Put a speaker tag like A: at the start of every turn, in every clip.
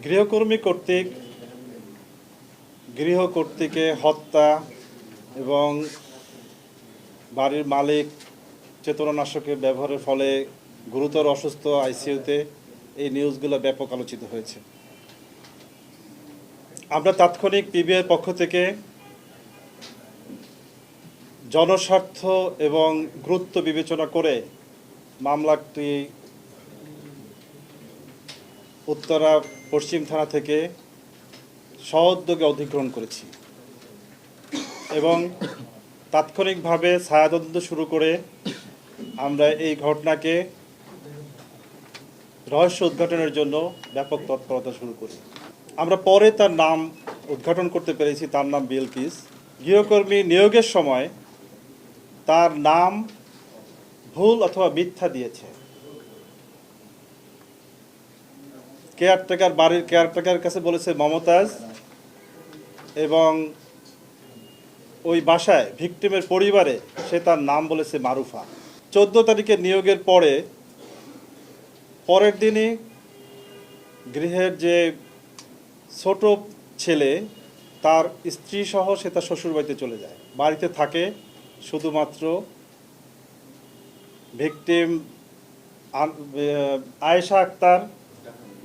A: গৃহকর্মী কর্তৃক গৃহকর্ত্রীকে হত্যা এবং বাড়ির মালিক চেতনানাশকের ব্যবহারের ফলে গুরুতর অসুস্থ আইসিইউতে এই নিউজগুলো ব্যাপক আলোচিত হয়েছে। আমরা তাৎক্ষণিক পিবিআইয়ের পক্ষ থেকে জনস্বার্থ এবং গুরুত্ব বিবেচনা করে মামলাটি উত্তরা পশ্চিম থানা থেকে সউদ্যোগে অধিগ্রহণ করেছি এবং তাৎক্ষণিকভাবে ছায়াতদন্ত শুরু করে আমরা এই ঘটনাকে রহস্য উদ্ঘাটনের জন্য ব্যাপক তৎপরতা শুরু করি। আমরা পরে তার নাম উদ্ঘাটন করতে পেরেছি। তার নাম বিলকিস। গৃহকর্মী নিয়োগের সময় তার নাম ভুল অথবা মিথ্যা দিয়েছে। কেয়ারটেকার, বাড়ির কেয়ারটেকারের কাছে বলেছে মমতাজ, এবং ওই বাসায় ভিকটিমের পরিবারে সে তার নাম বলেছে মারুফা। 14 তারিখে নিয়োগের পরের দিনই গৃহের যে ছোট ছেলে তার স্ত্রী সহ সে তার শ্বশুরবাড়িতে চলে যায়। বাড়িতে থাকে শুধুমাত্র ভিকটিম আয়েশা আক্তার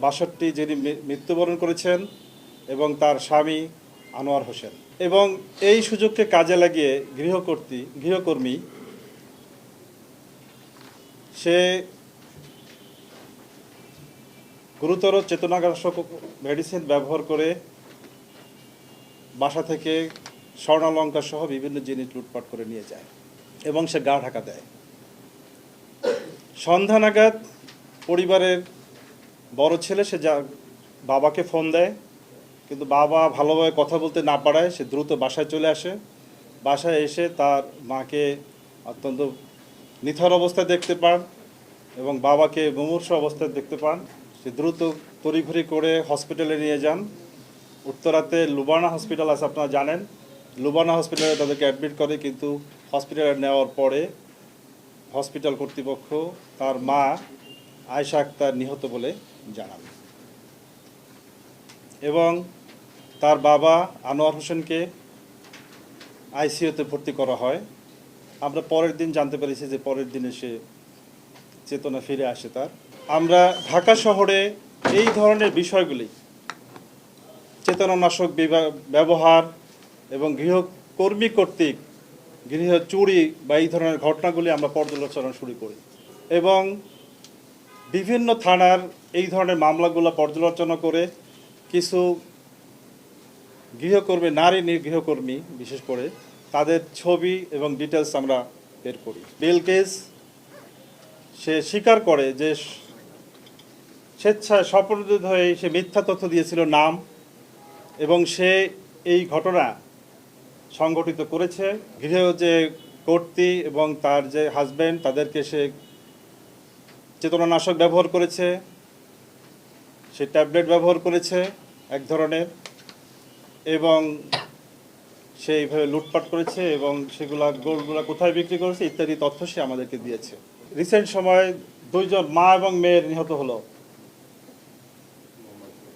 A: 62, যিনি মৃত্যুবরণ করেছেন, এবং তার স্বামী আনোয়ার হোসেন। এবং এই সুযোগকে কাজে লাগিয়ে গৃহকর্মী সে গুরুতর চেতনানাশক মেডিসিন ব্যবহার করে বাসা থেকে স্বর্ণালঙ্কার সহ বিভিন্ন জিনিস লুটপাট করে নিয়ে যায় এবং সে গা ঢাকা দেয়। সন্ধ্যা নাগাদ পরিবারের বড় ছেলে সে বাবাকে ফোন দেয়, কিন্তু বাবা ভালোভাবে কথা বলতে না পারায় সে দ্রুত বাসায় চলে আসে। বাসায় এসে তার মাকে অত্যন্ত নিথর অবস্থায় দেখতে পান এবং বাবাকে মুমূর্ষু অবস্থায় দেখতে পান। সে দ্রুত তড়িঘড়ি করে হসপিটালে নিয়ে যান। উত্তরাতে লুবানা হসপিটাল আছে, আপনারা জানেন। লুবানা হসপিটালে তাদেরকে অ্যাডমিট করে, কিন্তু হসপিটালে নেওয়ার পরে হসপিটাল কর্তৃপক্ষ তার মা আয়েশা আক্তার নিহত বলে জানান এবং তার বাবা আনোয়ার হোসেনকে আইসিইউতে ভর্তি করা হয়। আমরা পরের দিন জানতে পেরেছি যে পরের দিনে সে চেতনা ফিরে আসে তার। আমরা ঢাকা শহরে এই ধরনের বিষয়গুলি, চেতনানাশক ব্যবহার এবং গৃহকর্মী কর্তৃক গৃহ চুরি বা এই ধরনের ঘটনাগুলি আমরা পর্যালোচনা শুরু করি এবং বিভিন্ন থানার এই ধরনের মামলাগুলো পর্যালোচনা করে কিছু নারী গৃহকর্মী বিশেষ করে তাদের ছবি এবং ডিটেলস আমরা বের করি। বিলকিস সে স্বীকার করে যে স্বেচ্ছায় স্বপ্রণোদিত হয়ে সে মিথ্যা তথ্য দিয়েছিল নাম, এবং সে এই ঘটনা সংগঠিত করেছে। গৃহ যে কর্ত্রী এবং তার যে হাজব্যান্ড তাদেরকে সে চেতনানাশক ব্যবহার করেছে, সে ট্যাবলেট ব্যবহার করেছে এক ধরনের, এবং সে এইভাবে লুটপাট করেছে এবং গোল্ডগুলো কোথায় বিক্রি করেছে ইত্যাদি তথ্য সে আমাদেরকে দিয়েছে। রিসেন্ট সময়ে 2 জন মা এবং মেয়ের নিহত হলো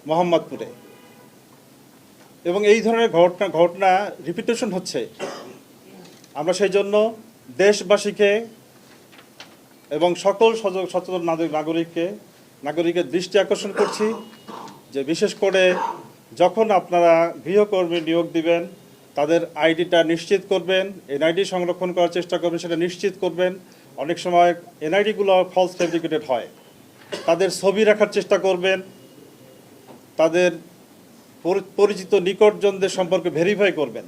A: মোহাম্মদপুরে, এবং এই ধরনের ঘটনা রিপিটেশন হচ্ছে। আমরা সেই জন্য দেশবাসীকে এবং সকল সচেতন নাগরিকের দৃষ্টি আকর্ষণ করছি যে বিশেষ করে যখন আপনারা গৃহকর্মী নিয়োগ দিবেন তাদের আইডিটা নিশ্চিত করবেন, এনআইডি সংরক্ষণ করার চেষ্টা করবেন, সেটা নিশ্চিত করবেন। অনেক সময় এনআইডিগুলো ফলস ফেব্রিকেটেড হয়, তাদের ছবি রাখার চেষ্টা করবেন, তাদের পরিচিত নিকটজনদের সম্পর্কে ভেরিফাই করবেন।